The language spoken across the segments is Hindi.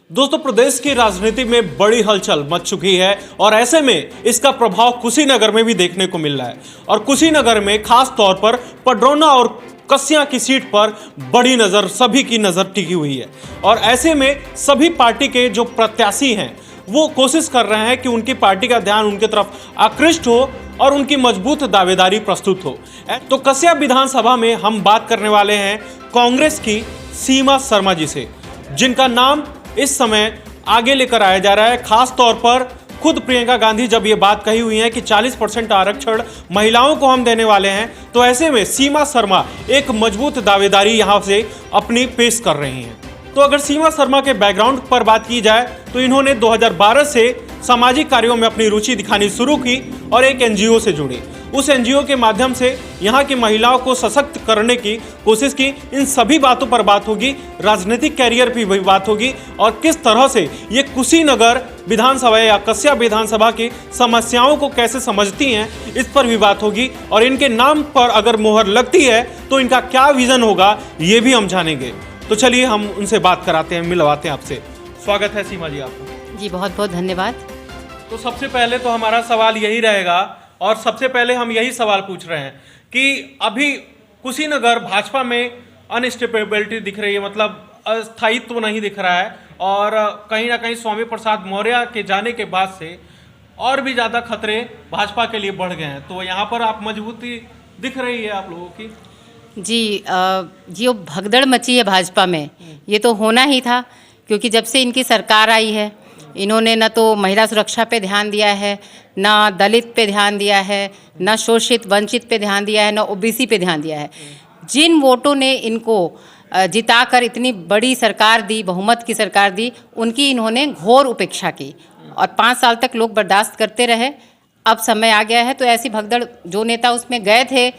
दोस्तों, प्रदेश की राजनीति में बड़ी हलचल मच चुकी है और ऐसे में इसका प्रभाव कुशीनगर में भी देखने को मिल रहा है। और कुशीनगर में खास तौर पर पडरौना और कस्या की सीट पर बड़ी नजर सभी की नजर टिकी हुई है। और ऐसे में सभी पार्टी के जो प्रत्याशी हैं वो कोशिश कर रहे हैं कि उनकी पार्टी का ध्यान उनकी तरफ आकृष्ट हो और उनकी मजबूत दावेदारी प्रस्तुत हो। तो कस्या विधानसभा में हम बात करने वाले हैं कांग्रेस की सीमा शर्मा जी से, जिनका नाम इस समय आगे लेकर आया जा रहा है। खास तौर पर खुद प्रियंका गांधी जब ये बात कही हुई है कि 40% आरक्षण महिलाओं को हम देने वाले हैं, तो ऐसे में सीमा शर्मा एक मजबूत दावेदारी यहां से अपनी पेश कर रही हैं। तो अगर सीमा शर्मा के बैकग्राउंड पर बात की जाए तो इन्होंने 2012 से सामाजिक कार्यों में अपनी रुचि दिखानी शुरू की और एक एनजीओ से जुड़ी। उस एनजीओ के माध्यम से यहाँ की महिलाओं को सशक्त करने की कोशिश की। इन सभी बातों पर बात होगी, राजनीतिक कैरियर की भी बात होगी और किस तरह से ये कुशीनगर विधानसभा या कस्या विधानसभा की समस्याओं को कैसे समझती हैं, इस पर भी बात होगी। और इनके नाम पर अगर मोहर लगती है तो इनका क्या विजन होगा ये भी हम जानेंगे। तो चलिए हम उनसे बात कराते हैं, मिलवाते हैं आपसे। स्वागत है सीमा जी आपका। जी बहुत बहुत धन्यवाद। तो सबसे पहले तो हमारा सवाल यही रहेगा और सबसे पहले हम यही सवाल पूछ रहे हैं कि अभी कुशीनगर भाजपा में अनस्टेबिलिटी दिख रही है, मतलब अस्थायित्व तो नहीं दिख रहा है और कहीं ना कहीं स्वामी प्रसाद मौर्य के जाने के बाद से और भी ज़्यादा खतरे भाजपा के लिए बढ़ गए हैं। तो यहाँ पर आप मजबूती दिख रही है आप लोगों की? जी जो भगदड़ मची है भाजपा में, ये तो होना ही था, क्योंकि जब से इनकी सरकार आई है इन्होंने न तो महिला सुरक्षा पे ध्यान दिया है, ना दलित पे ध्यान दिया है, ना शोषित वंचित पे ध्यान दिया है, ना ओबीसी पे ध्यान दिया है। जिन वोटों ने इनको जिताकर इतनी बड़ी सरकार दी, बहुमत की सरकार दी, उनकी इन्होंने घोर उपेक्षा की और 5 साल तक लोग बर्दाश्त करते रहे। अब समय आ गया है तो ऐसी भगदड़, जो नेता उसमें गए थे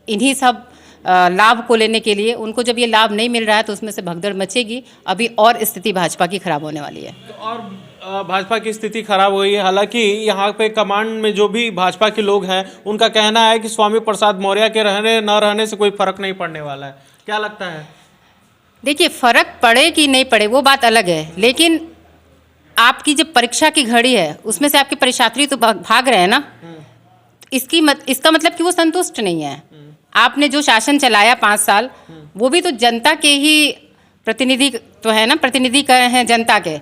इन्हीं सब लाभ को लेने के लिए, उनको जब ये लाभ नहीं मिल रहा है तो उसमें से भगदड़ मचेगी। अभी और स्थिति भाजपा की खराब होने वाली है। तो और भाजपा की स्थिति खराब हुई है। हालांकि यहाँ पे कमांड में जो भी भाजपा के लोग हैं उनका कहना है कि स्वामी प्रसाद मौर्य के रहने न रहने से कोई फर्क नहीं पड़ने वाला है। क्या लगता है? देखिए, फर्क पड़े कि नहीं पड़े वो बात अलग है, लेकिन आपकी जब परीक्षा की घड़ी है उसमें से आपके परीक्षार्थी तो भाग रहे हैं ना। इसका मतलब कि वो संतुष्ट नहीं है। आपने जो शासन चलाया 5 साल, वो भी तो जनता के ही प्रतिनिधि तो है ना, प्रतिनिधि हैं जनता के।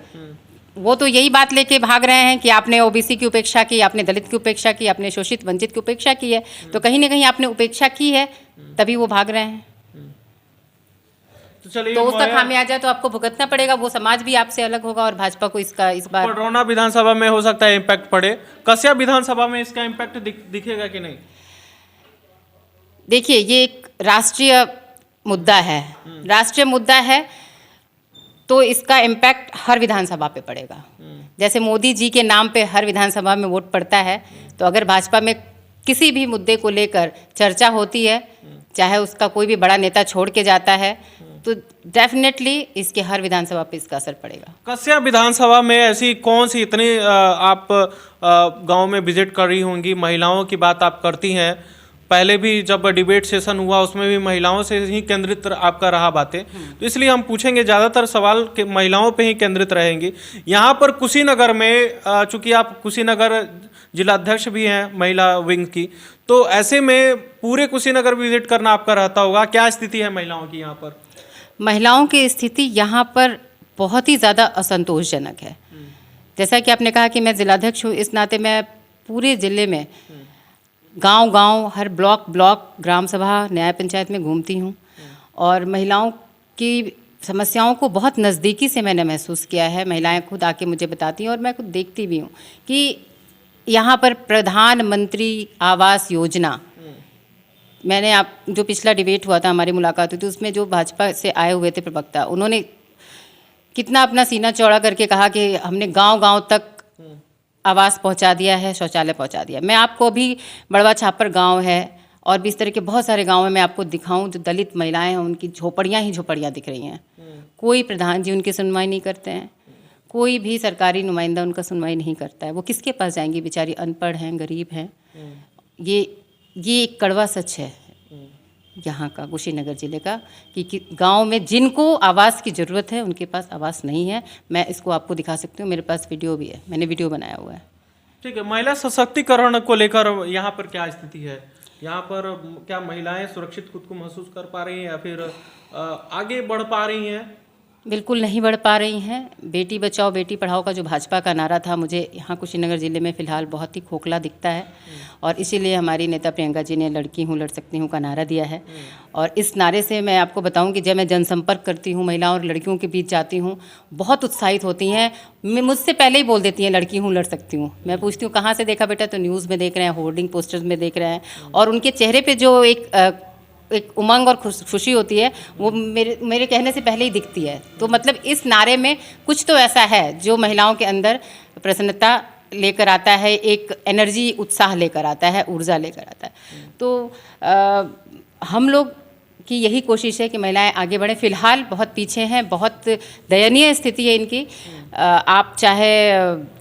वो तो यही बात लेके भाग रहे हैं कि आपने ओबीसी की उपेक्षा की, आपने दलित की उपेक्षा की, आपने शोषित वंचित की उपेक्षा की है। तो कहीं ना कहीं आपने उपेक्षा की है, तभी वो भाग रहे हैं। तो उसका खामियाजा तो आपको भुगतना पड़ेगा। वो समाज भी आपसे अलग होगा और भाजपा को इस बार पडरौना विधानसभा में हो सकता है इम्पैक्ट पड़े, कस्या विधानसभा में इसका इम्पैक्ट दिखेगा कि नहीं? देखिए, ये एक राष्ट्रीय मुद्दा है। राष्ट्रीय मुद्दा है तो इसका इम्पैक्ट हर विधानसभा पे पड़ेगा। जैसे मोदी जी के नाम पे हर विधानसभा में वोट पड़ता है, तो अगर भाजपा में किसी भी मुद्दे को लेकर चर्चा होती है, चाहे उसका कोई भी बड़ा नेता छोड़ के जाता है, तो डेफिनेटली इसके हर विधानसभा पे इसका असर पड़ेगा। कस्या विधानसभा में ऐसी कौन सी इतनी आप गांव में विजिट कर रही होंगी, महिलाओं की बात आप करती हैं, पहले भी जब डिबेट सेशन हुआ उसमें भी महिलाओं से ही केंद्रित आपका रहा बातें, तो इसलिए हम पूछेंगे, ज़्यादातर सवाल के महिलाओं पे ही केंद्रित रहेंगी। यहाँ पर कुशीनगर में चूँकि आप कुशीनगर जिला अध्यक्ष भी हैं महिला विंग की, तो ऐसे में पूरे कुशीनगर विजिट करना आपका रहता होगा। क्या स्थिति है महिलाओं की यहाँ पर? महिलाओं की स्थिति यहाँ पर बहुत ही ज़्यादा असंतोषजनक है। जैसा कि आपने कहा कि मैं जिलाध्यक्ष हूँ, इस नाते मैं पूरे ज़िले में गांव-गांव, हर ब्लॉक ग्राम सभा, न्याय पंचायत में घूमती हूँ और महिलाओं की समस्याओं को बहुत नज़दीकी से मैंने महसूस किया है। महिलाएं खुद आके मुझे बताती हैं और मैं खुद देखती भी हूँ कि यहाँ पर प्रधानमंत्री आवास योजना, मैंने आप जो पिछला डिबेट हुआ था, हमारी मुलाकात हुई थी, उसमें जो भाजपा से आए हुए थे प्रवक्ता, उन्होंने कितना अपना सीना चौड़ा करके कहा कि हमने गांव-गांव तक आवास पहुंचा दिया है, शौचालय पहुंचा दिया। मैं आपको अभी बड़वा छापर गांव है और भी इस तरह के बहुत सारे गांव में मैं आपको दिखाऊं, जो दलित महिलाएं हैं उनकी झोपड़ियां ही झोपड़ियां दिख रही हैं। कोई प्रधान जी उनकी सुनवाई नहीं करते हैं, कोई भी सरकारी नुमाइंदा उनका सुनवाई नहीं करता है। वो किसके पास जाएंगी? बेचारी अनपढ़ हैं, गरीब हैं। ये एक कड़वा सच है। यहाँ का, कुशीनगर ज़िले का, कि गांव में जिनको आवास की ज़रूरत है उनके पास आवास नहीं है। मैं इसको आपको दिखा सकती हूँ, मेरे पास वीडियो भी है, मैंने वीडियो बनाया हुआ है। ठीक है, महिला सशक्तिकरण को लेकर यहाँ पर क्या स्थिति है? यहाँ पर क्या महिलाएं सुरक्षित खुद को महसूस कर पा रही हैं या फिर आगे बढ़ पा रही हैं? बिल्कुल नहीं बढ़ पा रही हैं। बेटी बचाओ बेटी पढ़ाओ का जो भाजपा का नारा था, मुझे यहाँ कुशीनगर ज़िले में फ़िलहाल बहुत ही खोखला दिखता है, और इसीलिए हमारी नेता प्रियंका जी ने लड़की हूँ लड़ सकती हूँ का नारा दिया है। और इस नारे से मैं आपको बताऊँ कि जब मैं जनसंपर्क करती हूँ, महिलाओं और लड़कियों के बीच जाती हूँ, बहुत उत्साहित होती हैं। मुझसे पहले ही बोल देती हैं लड़की हूँ लड़ सकती हूँ। मैं पूछती हूँ कहाँ से देखा बेटा, तो न्यूज़ में देख रहे हैं, होर्डिंग पोस्टर्स में देख रहे हैं, और उनके चेहरे पर जो एक उमंग और खुशी होती है, वो मेरे कहने से पहले ही दिखती है। तो मतलब इस नारे में कुछ तो ऐसा है जो महिलाओं के अंदर प्रसन्नता लेकर आता है, एक एनर्जी, उत्साह लेकर आता है, ऊर्जा लेकर आता है। तो हम लोग की यही कोशिश है कि महिलाएं आगे बढ़ें। फ़िलहाल बहुत पीछे हैं, बहुत दयनीय स्थिति है इनकी। आप चाहे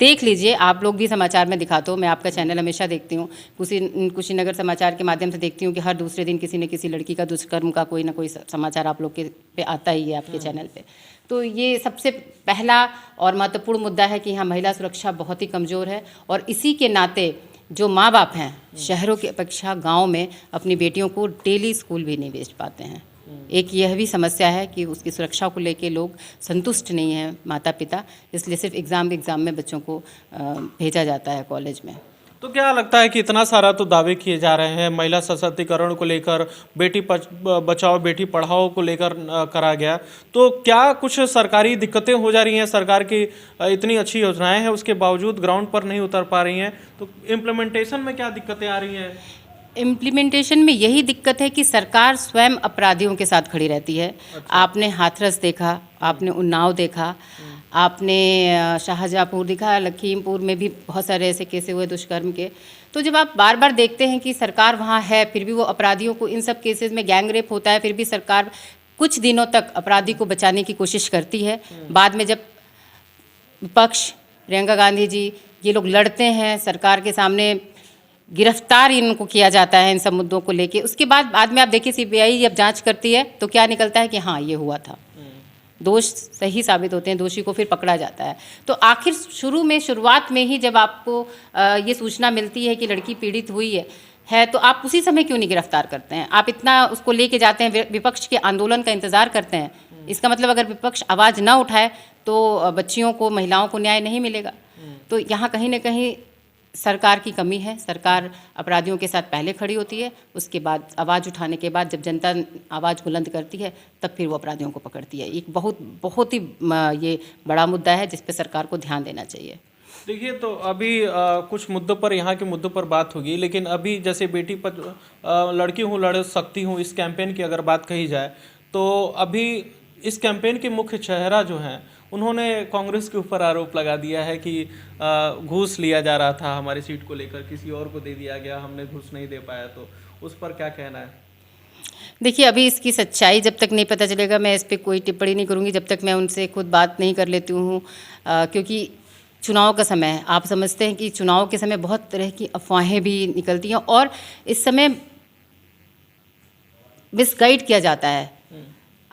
देख लीजिए, आप लोग भी समाचार में दिखाते हो, मैं आपका चैनल हमेशा देखती हूँ, कुशीनगर समाचार के माध्यम से देखती हूँ कि हर दूसरे दिन किसी न किसी लड़की का दुष्कर्म का कोई ना कोई समाचार आप लोग के पे आता ही है, आपके चैनल पे। तो ये सबसे पहला और महत्वपूर्ण मुद्दा है कि यहाँ महिला सुरक्षा बहुत ही कमज़ोर है, और इसी के नाते जो माँ बाप हैं शहरों की अपेक्षा गांव में अपनी बेटियों को डेली स्कूल भी नहीं भेज पाते हैं। एक यह भी समस्या है कि उसकी सुरक्षा को लेके लोग संतुष्ट नहीं हैं माता पिता, इसलिए सिर्फ एग्ज़ाम में बच्चों को भेजा जाता है कॉलेज में। तो क्या लगता है कि इतना सारा तो दावे किए जा रहे हैं महिला सशक्तिकरण को लेकर, बेटी बचाओ बेटी पढ़ाओ को लेकर करा गया, तो क्या कुछ सरकारी दिक्कतें हो जा रही हैं? सरकार की इतनी अच्छी योजनाएं हैं, उसके बावजूद ग्राउंड पर नहीं उतर पा रही हैं, तो इम्प्लीमेंटेशन में क्या दिक्कतें आ रही हैं? इम्प्लीमेंटेशन में यही दिक्कत है कि सरकार स्वयं अपराधियों के साथ खड़ी रहती है। अच्छा। आपने हाथरस देखा, आपने उन्नाव देखा, आपने शाहजहाँपुर देखा, लखीमपुर में भी बहुत सारे ऐसे केस हुए दुष्कर्म के। तो जब आप बार बार देखते हैं कि सरकार वहाँ है, फिर भी वो अपराधियों को, इन सब केसेस में गैंग रेप होता है, फिर भी सरकार कुछ दिनों तक अपराधी को बचाने की कोशिश करती है। बाद में जब विपक्ष, प्रियंका गांधी जी, ये लोग लड़ते हैं दोषर के सामने, गिरफ्तार इनको किया जाता है इन सब मुद्दों को लेके, उसके बाद में आप देखिए सीबीआई जब जांच करती है तो क्या निकलता है कि हाँ ये हुआ था, दोष सही साबित होते हैं, दोषी को फिर पकड़ा जाता है। तो आखिर शुरुआत में ही जब आपको ये सूचना मिलती है कि लड़की पीड़ित हुई है तो आप उसी समय क्यों नहीं गिरफ्तार करते हैं? आप इतना उसको लेके जाते हैं, विपक्ष के आंदोलन का इंतज़ार करते हैं। इसका मतलब अगर विपक्ष आवाज़ ना उठाए तो बच्चियों को, महिलाओं को न्याय नहीं मिलेगा। तो यहाँ कहीं ना कहीं सरकार की कमी है। सरकार अपराधियों के साथ पहले खड़ी होती है, उसके बाद आवाज़ उठाने के बाद जब जनता आवाज़ बुलंद करती है तब फिर वो अपराधियों को पकड़ती है। एक बहुत ही ये बड़ा मुद्दा है जिस पे सरकार को ध्यान देना चाहिए। देखिए, तो अभी कुछ मुद्दों पर, यहाँ के मुद्दों पर बात होगी, लेकिन अभी जैसे बेटी पर लड़की हूँ लड़ सकती हूँ, इस कैंपेन की अगर बात कही जाए तो अभी इस कैंपेन के मुख्य चेहरा जो हैं उन्होंने कांग्रेस के ऊपर आरोप लगा दिया है कि घूस लिया जा रहा था, हमारी सीट को लेकर किसी और को दे दिया गया, हमने घूस नहीं दे पाया। तो उस पर क्या कहना है? देखिए, अभी इसकी सच्चाई जब तक नहीं पता चलेगा मैं इस पर कोई टिप्पणी नहीं करूँगी, जब तक मैं उनसे खुद बात नहीं कर लेती हूँ, क्योंकि चुनाव का समय है। आप समझते हैं कि चुनाव के समय बहुत तरह की अफवाहें भी निकलती हैं और इस समय मिसगाइड किया जाता है।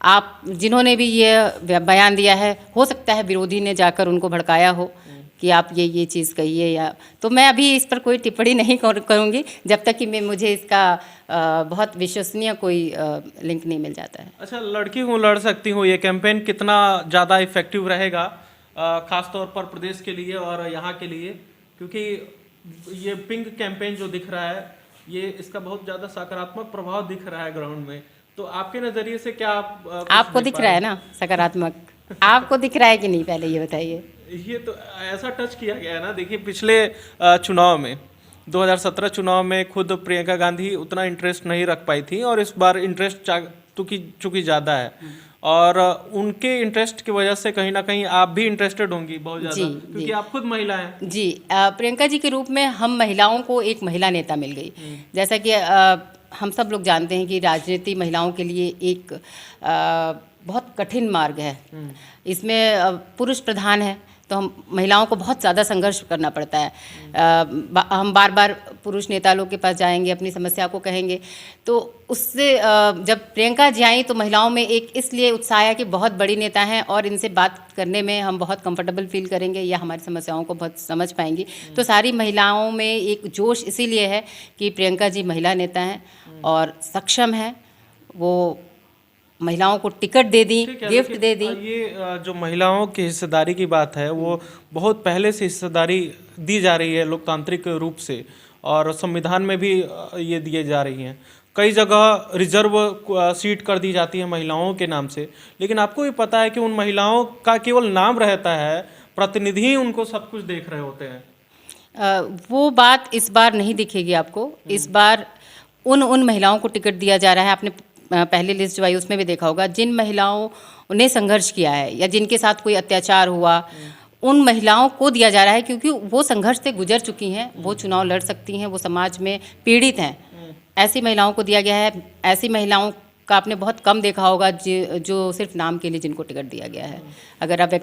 आप जिन्होंने भी ये बयान दिया है, हो सकता है विरोधी ने जाकर उनको भड़काया हो कि आप ये चीज़ कहिए, या तो मैं अभी इस पर कोई टिप्पणी नहीं करूँगी जब तक कि मुझे इसका बहुत विश्वसनीय कोई लिंक नहीं मिल जाता है। अच्छा, लड़की हूँ लड़ सकती हूँ, ये कैंपेन कितना ज़्यादा इफेक्टिव रहेगा ख़ास तौर पर प्रदेश के लिए और यहाँ के लिए, क्योंकि ये पिंक कैंपेन जो दिख रहा है ये इसका बहुत ज़्यादा सकारात्मक प्रभाव दिख रहा है ग्राउंड में। तो आपके नज़रिए से क्या आपको दिख रहा है ना सकारात्मक? आपको दिख रहा है कि नहीं, पहले ये बताइए। ये तो ऐसा टच किया गया है ना, देखिए पिछले चुनाव में 2017 चुनाव में खुद प्रियंका गांधी उतना इंटरेस्ट नहीं रख पाई थी और इस बार इंटरेस्ट चूँकि ज़्यादा है और उनके इंटरेस्ट की वजह से कहीं ना कहीं आप भी इंटरेस्टेड होंगी बहुत ज़्यादा, क्योंकि आप खुद महिला हैं। जी, प्रियंका जी के रूप में हम महिलाओं को एक महिला नेता मिल गई। जैसा कि हम सब लोग जानते हैं कि राजनीति महिलाओं के लिए एक बहुत कठिन मार्ग है। इसमें पुरुष प्रधान है, तो हम महिलाओं को बहुत ज़्यादा संघर्ष करना पड़ता है। हम बार बार पुरुष नेता लोग के पास जाएंगे, अपनी समस्या को कहेंगे, तो उससे जब प्रियंका जी आई तो महिलाओं में एक इसलिए उत्साह आया कि बहुत बड़ी नेता हैं और इनसे बात करने में हम बहुत कंफर्टेबल फील करेंगे या हमारी समस्याओं को बहुत समझ पाएंगी। तो सारी महिलाओं में एक जोश इसीलिए है कि प्रियंका जी महिला नेता हैं और सक्षम हैं, वो महिलाओं को टिकट दे दी, गिफ्ट दे दी। ये जो महिलाओं की हिस्सेदारी की बात है वो बहुत पहले से हिस्सेदारी दी जा रही है लोकतांत्रिक रूप से, और संविधान में भी ये दिए जा रही हैं। कई जगह रिजर्व सीट कर दी जाती है महिलाओं के नाम से, लेकिन आपको भी पता है कि उन महिलाओं का केवल नाम रहता है, प्रतिनिधि ही उनको सब कुछ देख रहे होते हैं। वो बात इस बार नहीं दिखेगी आपको। इस बार उन महिलाओं को टिकट दिया जा रहा है। आपने पहली लिस्ट जो आई उसमें भी देखा होगा, जिन महिलाओं ने संघर्ष किया है या जिनके साथ कोई अत्याचार हुआ, उन महिलाओं को दिया जा रहा है, क्योंकि वो संघर्ष से गुजर चुकी हैं, वो चुनाव लड़ सकती हैं, वो समाज में पीड़ित हैं। ऐसी महिलाओं को दिया गया है। ऐसी महिलाओं का आपने बहुत कम देखा होगा जो सिर्फ नाम के लिए जिनको टिकट दिया गया है। अगर आप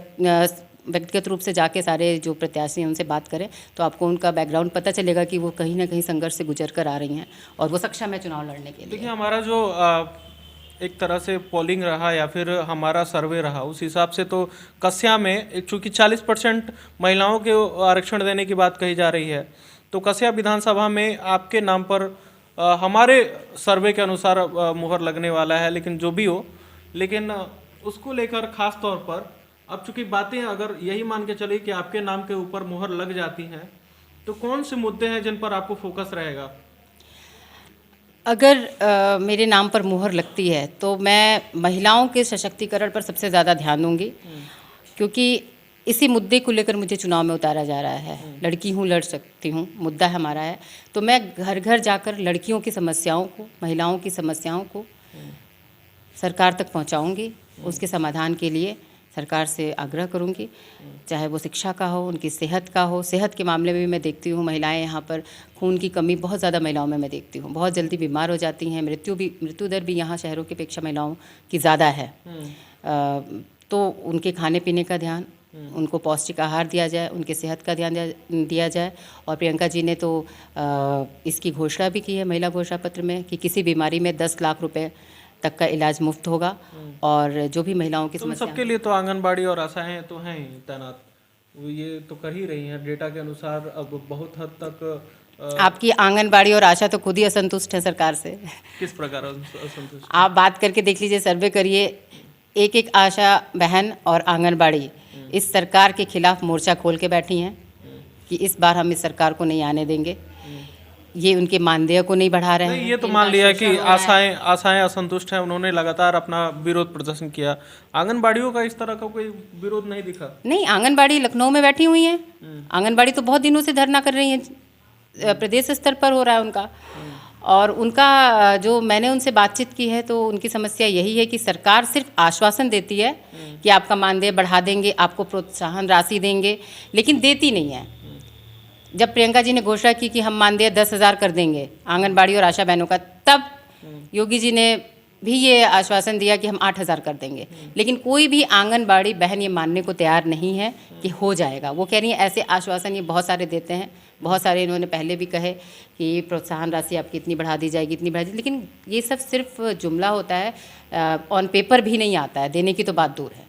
व्यक्तिगत रूप से जाके सारे जो प्रत्याशी हैं उनसे बात करें तो आपको उनका बैकग्राउंड पता चलेगा कि वो कहीं ना कहीं संघर्ष से गुजर कर आ रही हैं और वो सक्षम है चुनाव लड़ने के लिए। देखिए, हमारा जो एक तरह से पोलिंग रहा या फिर हमारा सर्वे रहा, उस हिसाब से तो कस्या में चूँकि 40% महिलाओं के आरक्षण देने की बात कही जा रही है, तो कस्या विधानसभा में आपके नाम पर हमारे सर्वे के अनुसार मुहर लगने वाला है। लेकिन जो भी हो, लेकिन उसको लेकर खास तौर पर अब चूंकि बातें अगर यही मान के चले कि आपके नाम के ऊपर मुहर लग जाती हैं, तो कौन से मुद्दे हैं जिन पर आपको फोकस रहेगा? अगर मेरे नाम पर मुहर लगती है तो मैं महिलाओं के सशक्तिकरण पर सबसे ज़्यादा ध्यान दूंगी, क्योंकि इसी मुद्दे को लेकर मुझे चुनाव में उतारा जा रहा है। लड़की हूँ, लड़ सकती हूँ, मुद्दा हमारा है। तो मैं घर घर जाकर लड़कियों की समस्याओं को, महिलाओं की समस्याओं को सरकार तक पहुँचाऊँगी। उसके समाधान के लिए सरकार से आग्रह करूंगी, चाहे वो शिक्षा का हो, उनकी सेहत का हो। सेहत के मामले में भी मैं देखती हूँ महिलाएं यहाँ पर खून की कमी बहुत ज़्यादा महिलाओं में मैं देखती हूँ, बहुत जल्दी बीमार हो जाती हैं। मृत्यु दर भी यहाँ शहरों की अपेक्षा महिलाओं की ज़्यादा है। तो उनके खाने पीने का ध्यान, उनको पौष्टिक आहार दिया जाए, उनके सेहत का ध्यान दिया जाए। और प्रियंका जी ने तो इसकी घोषणा भी की है महिला घोषणा पत्र में कि किसी बीमारी में 10 लाख रुपए तक का इलाज मुफ्त होगा। और जो भी महिलाओं की समस्या, सबके लिए तो आंगनबाड़ी और आशाएं तो हैं ही तैनात, ये तो कर ही रही हैं डेटा के अनुसार। अब बहुत हद तक आपकी आंगनबाड़ी और आशा तो खुद ही असंतुष्ट है सरकार से। किस प्रकार असंतुष्ट? आप बात करके देख लीजिए, सर्वे करिए, एक आशा बहन और आंगनबाड़ी इस सरकार के खिलाफ मोर्चा खोल के बैठी हैं कि इस बार हम इस सरकार को नहीं आने देंगे। ये उनके मानदेय को नहीं बढ़ा रहे हैं। ये तो मान लिया कि आशाएं असंतुष्ट हैं, उन्होंने लगातार अपना विरोध प्रदर्शन किया। आंगनबाड़ियों का इस तरह का कोई विरोध नहीं दिखा? नहीं, आंगनबाड़ी लखनऊ में बैठी हुई हैं। आंगनबाड़ी तो बहुत दिनों से धरना कर रही हैं, प्रदेश स्तर पर हो रहा है उनका। और उनका जो मैंने उनसे बातचीत की है तो उनकी समस्या यही है कि सरकार सिर्फ आश्वासन देती है कि आपका मानदेय बढ़ा देंगे, आपको प्रोत्साहन राशि देंगे, लेकिन देती नहीं है। जब प्रियंका जी ने घोषणा की कि हम मानदेय 10,000 कर देंगे आंगनबाड़ी और आशा बहनों का, तब योगी जी ने भी ये आश्वासन दिया कि हम 8,000 कर देंगे। लेकिन कोई भी आंगनबाड़ी बहन ये मानने को तैयार नहीं है कि हो जाएगा। वो कह रही हैं ऐसे आश्वासन ये बहुत सारे देते हैं, बहुत सारे इन्होंने पहले भी कहे कि प्रोत्साहन राशि आपकी इतनी बढ़ा दी जाएगी, इतनी बढ़ा दी, लेकिन ये सब सिर्फ जुमला होता है, ऑन पेपर भी नहीं आता है, देने की तो बात दूर है।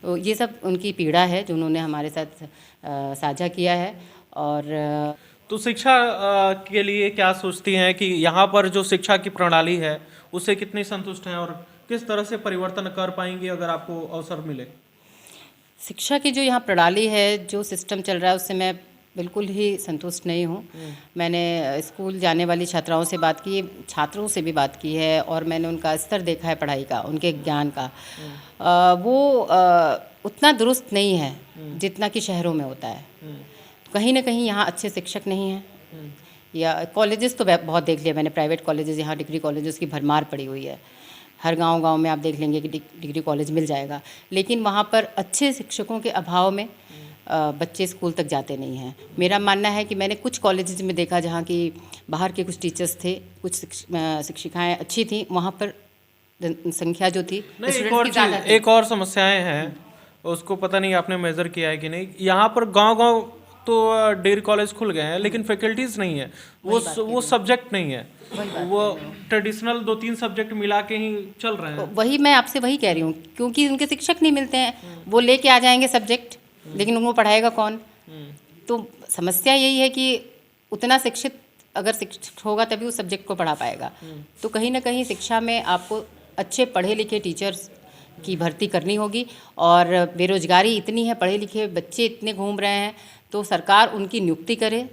तो ये सब उनकी पीड़ा है जो उन्होंने हमारे साथ साझा किया है। और तो शिक्षा के लिए क्या सोचती हैं कि यहाँ पर जो शिक्षा की प्रणाली है उससे कितनी संतुष्ट हैं और किस तरह से परिवर्तन कर पाएंगी अगर आपको अवसर मिले? शिक्षा की जो यहाँ प्रणाली है, जो सिस्टम चल रहा है, उससे मैं बिल्कुल ही संतुष्ट नहीं हूँ। मैंने स्कूल जाने वाली छात्राओं से बात की, छात्रों से भी बात की है, और मैंने उनका स्तर देखा है पढ़ाई का, उनके ज्ञान का। वो उतना दुरुस्त नहीं है जितना कि शहरों में होता है। कहीं ना कहीं यहाँ अच्छे शिक्षक नहीं हैं, या कॉलेजेस तो बहुत देख लिया मैंने, प्राइवेट कॉलेजेस, यहाँ डिग्री कॉलेजेस की भरमार पड़ी हुई है। हर गांव में आप देख लेंगे कि डिग्री कॉलेज मिल जाएगा, लेकिन वहाँ पर अच्छे शिक्षकों के अभाव में बच्चे स्कूल तक जाते नहीं हैं। मेरा मानना है कि मैंने कुछ कॉलेजेस में देखा जहाँ की बाहर के कुछ टीचर्स थे, कुछ शिक्षिकाएँ अच्छी थी, वहाँ पर संख्या जो थी एक और समस्याएं हैं उसको पता नहीं आपने मेजर किया है कि नहीं, यहाँ पर गांव-गांव तो डिग्री कॉलेज खुल गए हैं लेकिन फैकल्टीज नहीं है, वो सब्जेक्ट नहीं है, वो ट्रेडिशनल 2-3 सब्जेक्ट मिला के ही चल रहे हैं। वही मैं आपसे वही कह रही हूँ, क्योंकि उनके शिक्षक नहीं मिलते हैं, वो लेके आ जाएंगे सब्जेक्ट, लेकिन उनको पढ़ाएगा कौन? तो समस्या यही है कि उतना शिक्षित अगर शिक्षक होगा तभी उस सब्जेक्ट को पढ़ा पाएगा। तो कहीं ना कहीं शिक्षा में आपको अच्छे पढ़े लिखे टीचर्स की भर्ती करनी होगी, और बेरोजगारी इतनी है, पढ़े लिखे बच्चे इतने घूम रहे हैं, तो सरकार उनकी नियुक्ति करे,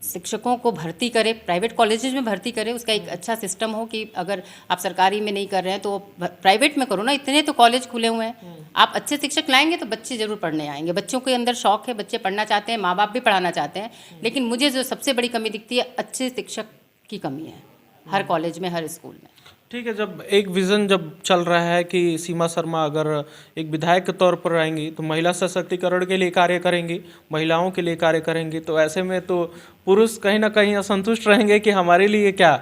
शिक्षकों को भर्ती करे, प्राइवेट कॉलेजेस में भर्ती करे, उसका एक अच्छा सिस्टम हो कि अगर आप सरकारी में नहीं कर रहे हैं तो प्राइवेट में करो ना, इतने तो कॉलेज खुले हुए हैं। आप अच्छे शिक्षक लाएंगे तो बच्चे ज़रूर पढ़ने आएंगे, बच्चों के अंदर शौक है, बच्चे पढ़ना चाहते हैं, माँ बाप भी पढ़ाना चाहते हैं, लेकिन मुझे जो सबसे बड़ी कमी दिखती है, अच्छे शिक्षक की कमी है हर कॉलेज में, हर स्कूल में। ठीक है, जब एक विज़न जब चल रहा है कि सीमा शर्मा अगर एक विधायक के तौर पर आएंगी तो महिला सशक्तिकरण के लिए कार्य करेंगी, महिलाओं के लिए कार्य करेंगी, तो ऐसे में तो पुरुष कहीं ना कहीं असंतुष्ट रहेंगे कि हमारे लिए क्या,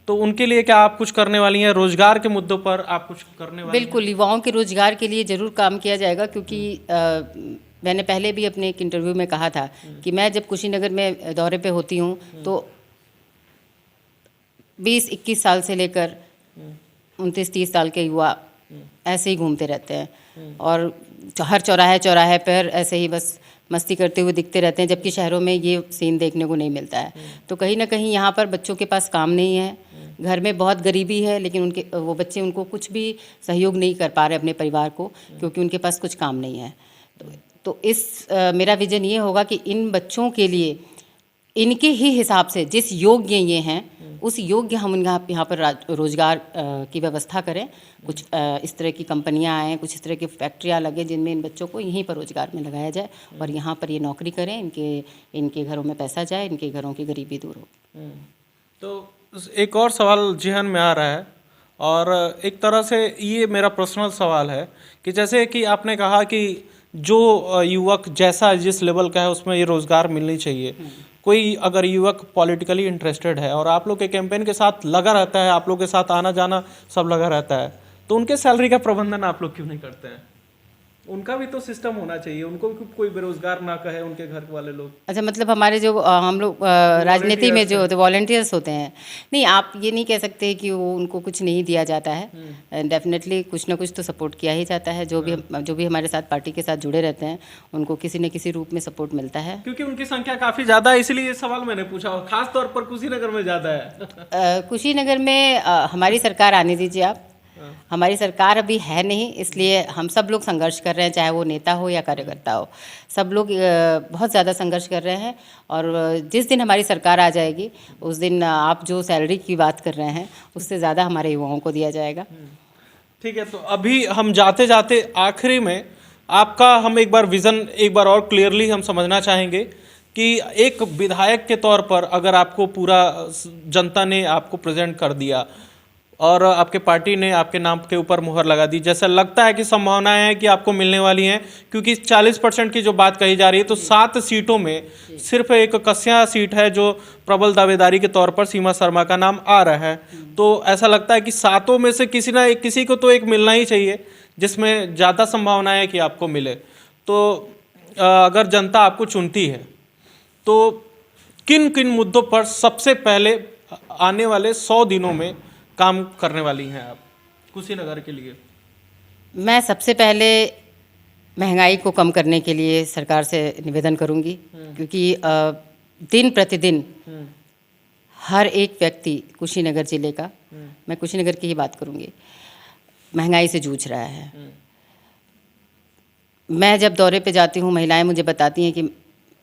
तो उनके लिए क्या आप कुछ करने वाली हैं? रोजगार के मुद्दों पर आप कुछ करने वाली हैं? बिल्कुल, युवाओं के रोजगार के लिए ज़रूर काम किया जाएगा, क्योंकि मैंने पहले भी अपने एक इंटरव्यू में कहा था कि मैं जब कुशीनगर में दौरे पे होती हूँ तो 20-21 साल से लेकर 29-30 साल के युवा ऐसे ही घूमते रहते हैं, और हर चौराहे चौराहे पर ऐसे ही बस मस्ती करते हुए दिखते रहते हैं, जबकि शहरों में ये सीन देखने को नहीं मिलता है। तो कहीं ना कहीं यहाँ पर बच्चों के पास काम नहीं है, घर में बहुत गरीबी है, लेकिन वो बच्चे उनको कुछ भी सहयोग नहीं कर पा रहे अपने परिवार को, क्योंकि उनके पास कुछ काम नहीं है। तो मेरा विज़न ये होगा कि इन बच्चों के लिए इनके ही हिसाब से जिस योग्य ये हैं उस योग्य हम यहाँ पर रोज़गार की व्यवस्था करें, कुछ इस तरह की कंपनियां आएँ, कुछ इस तरह की फैक्ट्रियां लगे जिनमें इन बच्चों को यहीं पर रोज़गार में लगाया जाए, और यहाँ पर ये नौकरी करें, इनके घरों में पैसा जाए, इनके घरों की गरीबी दूर हो। तो एक और सवाल जेहन में आ रहा है, और एक तरह से ये मेरा पर्सनल सवाल है कि जैसे कि आपने कहा कि जो युवक जैसा जिस लेवल का है उसमें ये रोज़गार मिलनी चाहिए। कोई अगर युवक पॉलिटिकली इंटरेस्टेड है और आप लोग के कैंपेन के साथ लगा रहता है, आप लोग के साथ आना जाना सब लगा रहता है, तो उनके सैलरी का प्रबंधन आप लोग क्यों नहीं करते हैं? उनका भी तो सिस्टम होना चाहिए, उनको भी कोई बेरोजगार ना कहे उनके घर वाले लोग। अच्छा, मतलब हमारे जो हम लोग राजनीति में जो वॉलंटियर्स होते हैं, नहीं आप ये नहीं कह सकते कि वो उनको कुछ नहीं दिया जाता है, डेफिनेटली कुछ ना कुछ तो सपोर्ट किया ही जाता है। जो भी हमारे साथ पार्टी के साथ जुड़े रहते हैं उनको किसी न किसी रूप में सपोर्ट मिलता है, क्योंकि उनकी संख्या काफ़ी ज़्यादा है, इसलिए ये सवाल मैंने पूछा, खास तौर पर कुशीनगर में ज़्यादा है। कुशीनगर में हमारी सरकार आने दीजिए आप, हमारी सरकार अभी है नहीं, इसलिए हम सब लोग संघर्ष कर रहे हैं, चाहे वो नेता हो या कार्यकर्ता हो, सब लोग बहुत ज़्यादा संघर्ष कर रहे हैं। और जिस दिन हमारी सरकार आ जाएगी उस दिन आप जो सैलरी की बात कर रहे हैं उससे ज़्यादा हमारे युवाओं को दिया जाएगा। ठीक है, तो अभी हम जाते जाते आखिरी में आपका हम एक बार विज़न एक बार और क्लियरली हम समझना चाहेंगे कि एक विधायक के तौर पर अगर आपको पूरा जनता ने आपको प्रेजेंट कर दिया और आपके पार्टी ने आपके नाम के ऊपर मुहर लगा दी, जैसा लगता है कि संभावनाएं हैं कि आपको मिलने वाली हैं, क्योंकि 40% की जो बात कही जा रही है, तो 7 सीटों में सिर्फ एक कस्या सीट है जो प्रबल दावेदारी के तौर पर सीमा शर्मा का नाम आ रहा है। तो ऐसा लगता है कि 7 में से किसी को तो एक मिलना ही चाहिए जिसमें ज़्यादा संभावना है कि आपको मिले। तो अगर जनता आपको चुनती है तो किन किन मुद्दों पर सबसे पहले आने वाले 100 दिनों में काम करने वाली हैं आप कुशीनगर के लिए? मैं सबसे पहले महंगाई को कम करने के लिए सरकार से निवेदन करूंगी, क्योंकि दिन प्रतिदिन हर एक व्यक्ति कुशीनगर जिले का, मैं कुशीनगर की ही बात करूंगी, महंगाई से जूझ रहा है। मैं जब दौरे पे जाती हूँ, महिलाएं मुझे बताती हैं कि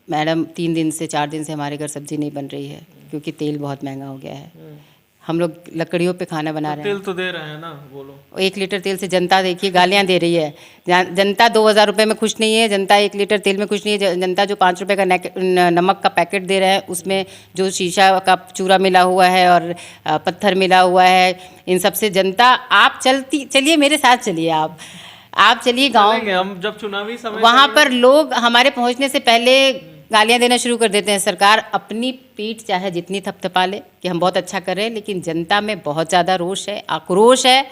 मैडम 3 दिन से 4 दिन से हमारे घर सब्जी नहीं बन रही है, क्योंकि तेल बहुत महंगा हो गया है। हम लोग लकड़ियों पे खाना बना रहे हैं। तेल तो दे रहे हैं ना, बोलो। 1 लीटर तेल से जनता देखिए गालियां दे रही है। जनता 2000 रुपये में खुश नहीं है, जनता 1 लीटर तेल में खुश नहीं है। जनता जो 5 रुपये का नमक का पैकेट दे रहा है उसमें जो शीशा का चूरा मिला हुआ है और पत्थर मिला हुआ है, इन सब से जनता, आप चलिए मेरे साथ चलिए, आप चलिए गाँव, हम जब चुनावी समय वहाँ पर लोग हमारे पहुँचने से पहले गालियां देना शुरू कर देते हैं। सरकार अपनी पीठ चाहे जितनी थपथपा ले कि हम बहुत अच्छा कर रहे हैं, लेकिन जनता में बहुत ज़्यादा रोष है, आक्रोश है।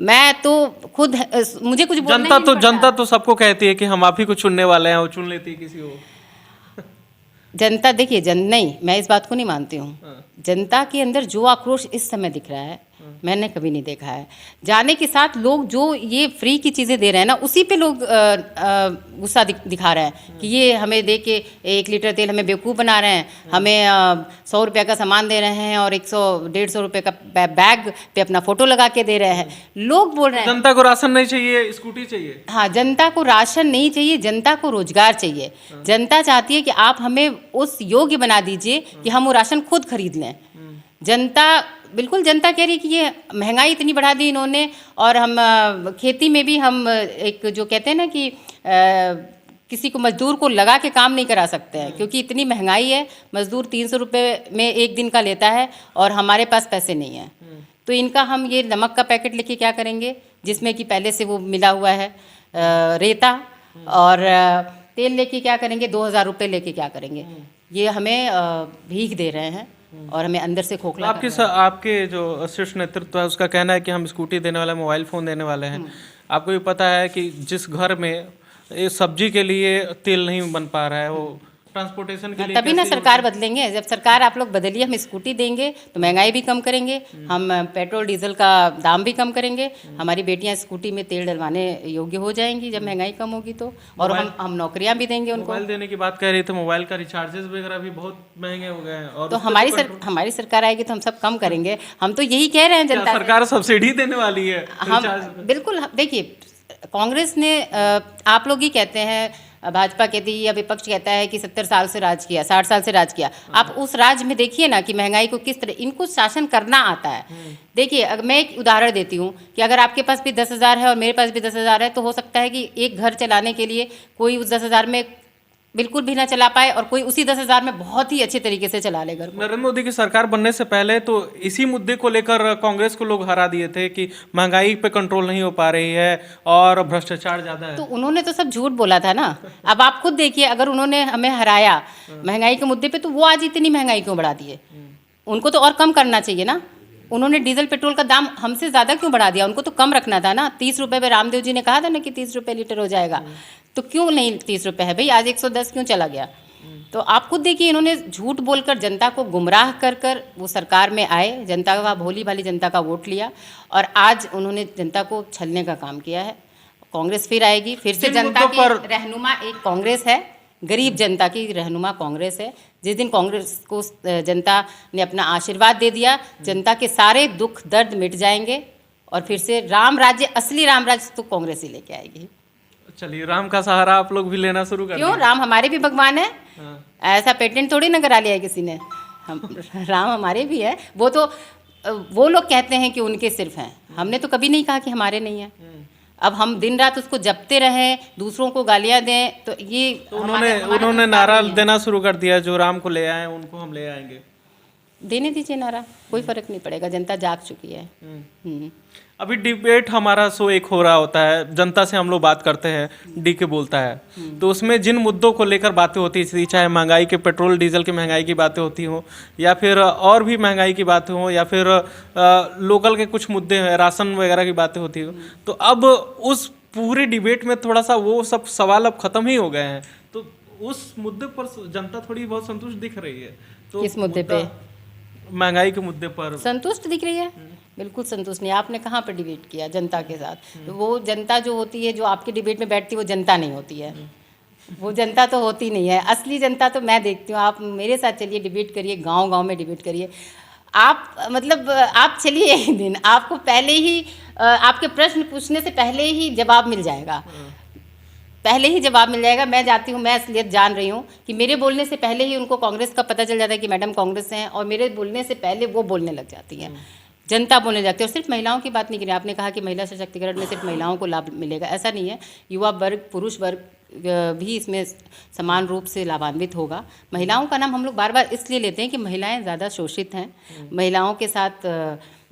मैं तो खुद मुझे कुछ बोलना ही नहीं पड़ता। जनता तो सबको कहती है कि हम आप ही को चुनने वाले हैं, वो चुन लेती है किसी को। जनता देखिए नहीं, मैं इस बात को नहीं मानती हूँ। जनता के अंदर जो आक्रोश इस समय दिख रहा है मैंने कभी नहीं देखा है। जाने के साथ लोग जो ये फ्री की चीज़ें दे रहे हैं ना, उसी पे लोग गुस्सा दिखा रहे हैं कि ये हमें दे के 1 लीटर तेल हमें बेवकूफ़ बना रहे हैं, हमें 100 रुपये का सामान दे रहे हैं और 100-150 रुपये का बैग पे अपना फ़ोटो लगा के दे रहे हैं। लोग बोल रहे हैं जनता को राशन नहीं चाहिए, स्कूटी चाहिए। हाँ, जनता को राशन नहीं चाहिए, जनता को रोजगार चाहिए। जनता चाहती है कि आप हमें उस योग्य बना दीजिए कि हम वो राशन खुद खरीद लें। जनता बिल्कुल जनता कह रही है कि ये महंगाई इतनी बढ़ा दी इन्होंने, और हम खेती में भी हम एक जो कहते हैं ना कि किसी को मजदूर को लगा के काम नहीं करा सकते हैं, क्योंकि इतनी महंगाई है। मजदूर 300 रुपये में 1 दिन का लेता है और हमारे पास पैसे नहीं हैं। तो इनका हम ये नमक का पैकेट लेके क्या करेंगे जिसमें कि पहले से वो मिला हुआ है रेता, और तेल लेके क्या करेंगे, 2000 रुपये लेके क्या करेंगे। ये हमें भीख दे रहे हैं और हमें अंदर से खोखला आपके जो शीर्ष नेतृत्व है उसका कहना है कि हम स्कूटी देने वाले, मोबाइल फ़ोन देने वाले हैं। आपको भी पता है कि जिस घर में ये सब्जी के लिए तेल नहीं बन पा रहा है, वो ट्रांसपोर्टेशन के लिए तभी ना सरकार बदलेंगे। जब सरकार आप लोग बदलिए, हम स्कूटी देंगे तो महंगाई भी कम करेंगे, हम पेट्रोल डीजल का दाम भी कम करेंगे, हमारी बेटियां स्कूटी में तेल डलवाने योग्य हो जाएंगी जब महंगाई कम होगी तो, और हम नौकरियां भी देंगे उनको। मोबाइल देने की बात कह रही थी, मोबाइल का रिचार्जेस वगैरह भी बहुत महंगे हो गए हैं। और तो हमारी सरकार आएगी तो हम सब कम करेंगे। हम तो यही कह रहे हैं जनता, सरकार सब्सिडी देने वाली है। हम बिल्कुल देखिए, कांग्रेस ने आप लोग ही कहते हैं, भाजपा कहती है या विपक्ष कहता है कि 70 साल से राज किया, 60 साल से राज किया। आप उस राज में देखिए ना कि महंगाई को किस तरह इनको शासन करना आता है। देखिए, अगर मैं एक उदाहरण देती हूँ कि अगर आपके पास भी 10,000 है और मेरे पास भी 10,000 है, तो हो सकता है कि एक घर चलाने के लिए कोई उस 10,000 में बिल्कुल भी ना चला पाए और कोई उसी 10,000 में बहुत ही अच्छे तरीके से चला ले घर को। नरेंद्र मोदी की सरकार बनने से पहले तो इसी मुद्दे को लेकर कांग्रेस को लोग हरा दिए थे कि महंगाई पे कंट्रोल नहीं हो पा रही है और भ्रष्टाचार ज्यादा है। तो उन्होंने तो सब झूठ बोला था ना। अब आप खुद देखिए, अगर उन्होंने हमें हराया महंगाई के मुद्दे पे, तो वो आज इतनी महंगाई क्यों बढ़ा दिए। उनको तो और कम करना चाहिए ना। उन्होंने डीजल पेट्रोल का दाम हमसे ज़्यादा क्यों बढ़ा दिया, उनको तो कम रखना था ना। 30 रुपये पे रामदेव जी ने कहा था ना कि 30 रुपये लीटर हो जाएगा, तो क्यों नहीं 30 रुपये है भाई, आज 110 क्यों चला गया। तो आप खुद देखिए, इन्होंने झूठ बोलकर जनता को गुमराह कर कर वो सरकार में आए, जनता का भोली भाली जनता का वोट लिया, और आज उन्होंने जनता को छलने का काम किया है। कांग्रेस फिर आएगी, फिर से जनता की रहनुमा एक कांग्रेस है, गरीब जनता की रहनुमा कांग्रेस है। जिस दिन कांग्रेस को जनता ने अपना आशीर्वाद दे दिया, जनता के सारे दुख दर्द मिट जाएंगे और फिर से राम राज्य, असली राम राज्य तो कांग्रेस ही लेके आएगी। चलिए, राम का सहारा आप लोग भी लेना शुरू कर क्यों, राम हमारे भी भगवान है। ऐसा पेटेंट थोड़ी ना करा लिया है किसी ने, हम राम हमारे भी है। वो तो वो लोग कहते हैं कि उनके सिर्फ हैं, हमने तो कभी नहीं कहा कि हमारे नहीं है। अब हम दिन रात उसको जपते रहें, दूसरों को गालियां दें, तो ये तो उन्होंने नारा देना शुरू कर दिया, जो राम को ले आए उनको हम ले आएंगे। देने दीजिए नारा, कोई फर्क नहीं पड़ेगा, जनता जाग चुकी है। अभी डिबेट हमारा शो एक हो रहा होता है, जनता से हम लोग बात करते हैं, डीके बोलता है, तो उसमें जिन मुद्दों को लेकर बातें होती थी, चाहे महंगाई के, पेट्रोल डीजल की महंगाई की बातें होती हों, या फिर और भी महंगाई की बातें हों, या फिर लोकल के कुछ मुद्दे हैं, राशन वगैरह की बातें होती हो, तो अब उस पूरे डिबेट में थोड़ा सा वो सब सवाल अब खत्म ही हो गए हैं। तो उस मुद्दे पर जनता थोड़ी बहुत संतुष्ट दिख रही है। तो किस मुद्दे पे? महंगाई के मुद्दे पर संतुष्ट दिख रही है? बिल्कुल संतुष्ट नहीं। आपने कहाँ पर डिबेट किया जनता के साथ? तो वो जनता जो होती है, जो आपके डिबेट में बैठती है, वो जनता नहीं होती है। वो जनता तो होती नहीं है। असली जनता तो मैं देखती हूँ। आप मेरे साथ चलिए, डिबेट करिए, गांव-गांव में डिबेट करिए। आप मतलब आप चलिए एक दिन, आपको पहले ही आपके प्रश्न पूछने से पहले ही जवाब मिल जाएगा। पहले ही जवाब मिल जाएगा। मैं जाती हूँ, मैं असलियत जान रही हूँ कि मेरे बोलने से पहले ही उनको कांग्रेस का पता चल जाता है कि मैडम कांग्रेस से हैं, और मेरे बोलने से पहले वो बोलने लग जाती हैं, जनता बोलने लगती है। और सिर्फ महिलाओं की बात नहीं करी, आपने कहा कि महिला सशक्तिकरण में सिर्फ महिलाओं को लाभ मिलेगा, ऐसा नहीं है। युवा वर्ग, पुरुष वर्ग भी इसमें समान रूप से लाभान्वित होगा। महिलाओं का नाम हम लोग बार बार इसलिए लेते हैं कि महिलाएं ज़्यादा शोषित हैं, महिलाओं के साथ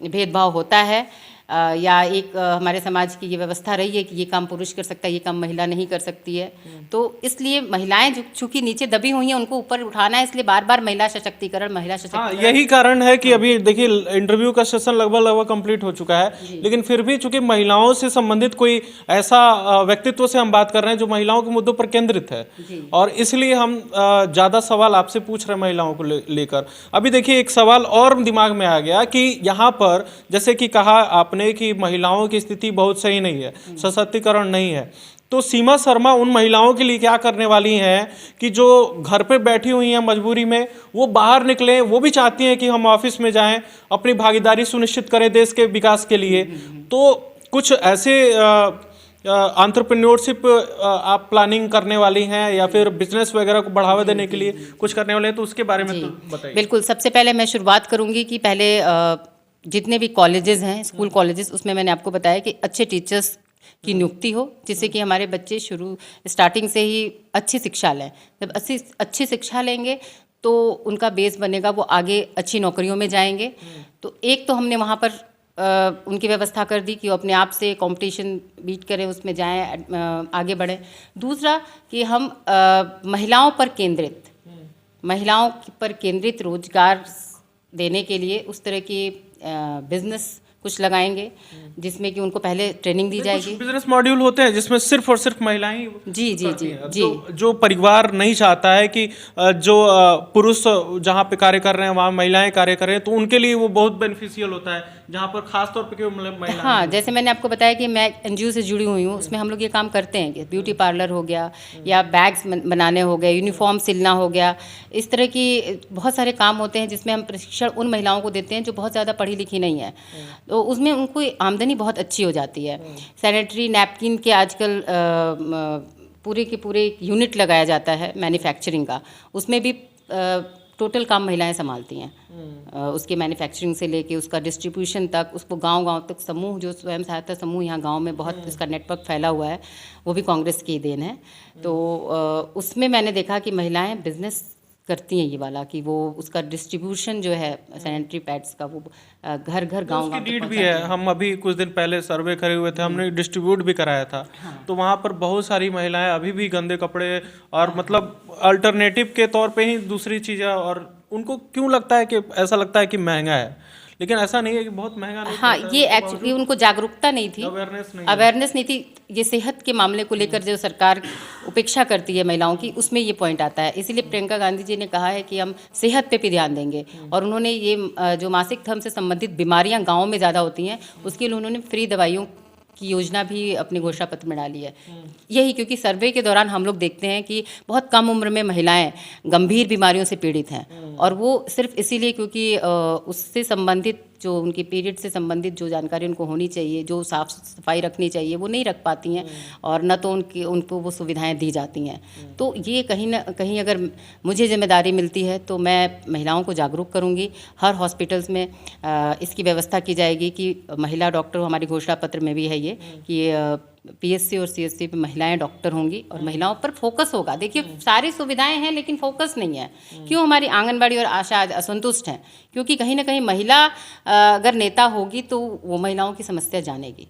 भेदभाव होता है। या एक हमारे समाज की ये व्यवस्था रही है कि ये काम पुरुष कर सकता है, ये काम महिला नहीं कर सकती है। तो इसलिए महिलाएं जो चूंकि नीचे दबी हुई हैं उनको ऊपर उठाना है, इसलिए बार बार महिला सशक्तिकरण हाँ, यही कारण है कि अभी देखिए इंटरव्यू का सेशन लगभग कंप्लीट हो चुका है, लेकिन फिर भी चूंकि महिलाओं से संबंधित कोई ऐसा व्यक्तित्व से हम बात कर रहे हैं जो महिलाओं के मुद्दों पर केंद्रित है, और इसलिए हम ज़्यादा सवाल आपसे पूछ रहे हैं महिलाओं को लेकर। अभी देखिए एक सवाल और दिमाग में आ गया कि यहाँ पर जैसे कि कहा आपने कि महिलाओं की स्थिति बहुत सही नहीं है, सशक्तिकरण नहीं है, तो सीमा शर्मा उन महिलाओं के लिए क्या करने वाली हैं कि जो घर पे बैठी हुई हैं मजबूरी में, वो बाहर निकलें, वो भी चाहती हैं कि हम ऑफिस में जाएं, अपनी भागीदारी सुनिश्चित करें देश के विकास के लिए। तो कुछ ऐसे एंटरप्रेन्योरशिप आप प्लानिंग करने वाली हैं या फिर बिजनेस वगैरह को बढ़ावा देने के लिए कुछ करने वाले हैं, तो उसके बारे में तो बताइए। बिल्कुल, सबसे पहले मैं शुरुआत करूंगी कि पहले जितने भी कॉलेजेस हैं, स्कूल कॉलेजेस, उसमें मैंने आपको बताया कि अच्छे टीचर्स की नियुक्ति हो, जिससे कि हमारे बच्चे स्टार्टिंग से ही अच्छी शिक्षा लें। जब अच्छी शिक्षा लेंगे तो उनका बेस बनेगा, वो आगे अच्छी नौकरियों में जाएंगे। तो एक तो हमने वहाँ पर उनकी व्यवस्था कर दी कि वो अपने आप से कंपटीशन बीट करें, उसमें जाएं, आगे बढ़ें। दूसरा कि हम महिलाओं पर केंद्रित रोजगार देने के लिए उस तरह की बिजनेस कुछ लगाएंगे, जिसमें कि उनको पहले ट्रेनिंग दी जाएगी। बिजनेस मॉड्यूल होते हैं जिसमें सिर्फ और सिर्फ महिलाएं जी। जो परिवार नहीं चाहता है कि जो पुरुष जहाँ पे कार्य कर रहे हैं वहाँ महिलाएं कार्य कर रहे हैं, तो उनके लिए वो बहुत बेनिफिशियल होता है, जहाँ पर खास तौर पे केवल महिलाएं। हाँ, जैसे मैंने आपको बताया कि मैं एनजीओ से जुड़ी हुई हूँ, उसमें हम लोग ये काम करते हैं कि ब्यूटी पार्लर हो गया या बैग्स बनाने हो गए, यूनिफॉर्म सिलना हो गया, इस तरह की बहुत सारे काम होते हैं जिसमें हम प्रशिक्षण उन महिलाओं को देते हैं जो बहुत ज़्यादा पढ़ी लिखी नहीं है, तो उसमें उनको आमदनी बहुत अच्छी हो जाती है। सैनिटरी नैपकिन के आजकल पूरे के पूरे एक यूनिट लगाया जाता है मैन्युफैक्चरिंग का, उसमें भी टोटल काम महिलाएं संभालती हैं। उसके मैन्युफैक्चरिंग से लेके उसका डिस्ट्रीब्यूशन तक, उसको गांव-गांव तक समूह, जो स्वयं सहायता समूह यहाँ गांव में बहुत इसका नेटवर्क फैला हुआ है, वो भी कांग्रेस की देन है। तो उसमें मैंने देखा कि महिलाएं बिजनेस करती हैं ये वाला, कि वो उसका डिस्ट्रीब्यूशन जो है सैनिटरी पैड्स का, वो घर घर गाँव गाँव नीड भी है। हम अभी कुछ दिन पहले सर्वे करे हुए थे, हमने डिस्ट्रीब्यूट भी कराया था। तो वहाँ पर बहुत सारी महिलाएं अभी भी गंदे कपड़े और मतलब अल्टरनेटिव के तौर पे ही दूसरी चीज़ें, और उनको क्यों लगता है कि ऐसा लगता है कि महंगा है, लेकिन ऐसा नहीं है कि बहुत महंगा नहीं। हाँ, ये एक्चुअली उनको जागरूकता नहीं थी, अवेयरनेस नहीं थी। ये सेहत के मामले को लेकर जो सरकार उपेक्षा करती है महिलाओं की, उसमें ये पॉइंट आता है। इसीलिए प्रियंका गांधी जी ने कहा है कि हम सेहत पे भी ध्यान देंगे, और उन्होंने ये जो मासिक धर्म से संबंधित बीमारियां गाँव में ज़्यादा होती हैं, उसके लिए उन्होंने फ्री दवाइयों की योजना भी अपने घोषणा पत्र में डाली है। यही क्योंकि सर्वे के दौरान हम लोग देखते हैं कि बहुत कम उम्र में महिलाएं गंभीर बीमारियों से पीड़ित हैं, और वो सिर्फ इसीलिए क्योंकि उससे संबंधित जो उनकी पीरियड से संबंधित जो जानकारी उनको होनी चाहिए, जो साफ सफाई रखनी चाहिए, वो नहीं रख पाती हैं, और न तो उनको वो सुविधाएं दी जाती हैं। तो ये कहीं ना कहीं अगर मुझे जिम्मेदारी मिलती है तो मैं महिलाओं को जागरूक करूंगी। हर हॉस्पिटल्स में इसकी व्यवस्था की जाएगी कि महिला डॉक्टर, हमारी घोषणा पत्र में भी है ये कि पीएससी और सीएससी पे महिलाएं डॉक्टर होंगी और महिलाओं पर फोकस होगा। देखिए, सारी सुविधाएं हैं लेकिन फोकस नहीं है। क्यों हमारी आंगनबाड़ी और आशा आज असंतुष्ट हैं? क्योंकि कहीं ना कहीं महिला अगर नेता होगी तो वो महिलाओं की समस्या जानेगी।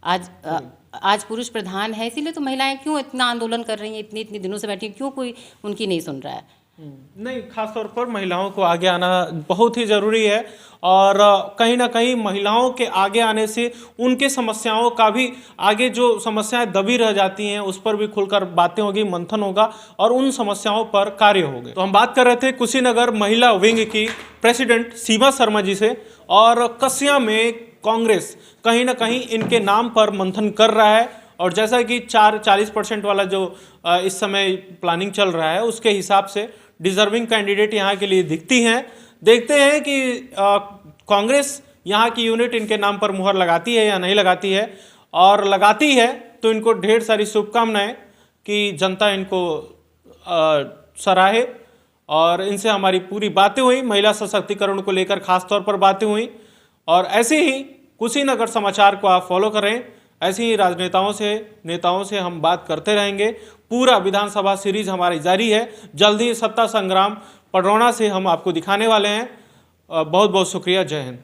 आज पुरुष प्रधान है, इसीलिए तो महिलाएं क्यों इतना आंदोलन कर रही हैं, इतनी दिनों से बैठी, क्यों कोई उनकी नहीं सुन रहा है? नहीं, खास तौर पर महिलाओं को आगे आना बहुत ही ज़रूरी है, और कहीं ना कहीं महिलाओं के आगे आने से उनके समस्याओं का भी, आगे जो समस्याएं दबी रह जाती हैं उस पर भी खुलकर बातें होगी, मंथन होगा, और उन समस्याओं पर कार्य होंगे। तो हम बात कर रहे थे कुशीनगर महिला विंग की प्रेसिडेंट सीमा शर्मा जी से, और कस्या में कांग्रेस कहीं ना कहीं इनके नाम पर मंथन कर रहा है, और जैसा कि 40% वाला जो इस समय प्लानिंग चल रहा है, उसके हिसाब से डिजर्विंग कैंडिडेट यहाँ के लिए दिखती हैं। देखते हैं कि कांग्रेस यहाँ की यूनिट इनके नाम पर मुहर लगाती है या नहीं लगाती है, और लगाती है तो इनको ढेर सारी शुभकामनाएं कि जनता इनको सराहे। और इनसे हमारी पूरी बातें हुई, महिला सशक्तिकरण को लेकर खास तौर पर बातें हुई, और ऐसे ही कुशीनगर समाचार को आप फॉलो करें। ऐसे ही नेताओं से हम बात करते रहेंगे। पूरा विधानसभा सीरीज हमारी जारी है। जल्द ही सत्ता संग्राम पडरौना से हम आपको दिखाने वाले हैं। बहुत बहुत शुक्रिया। जय हिंद।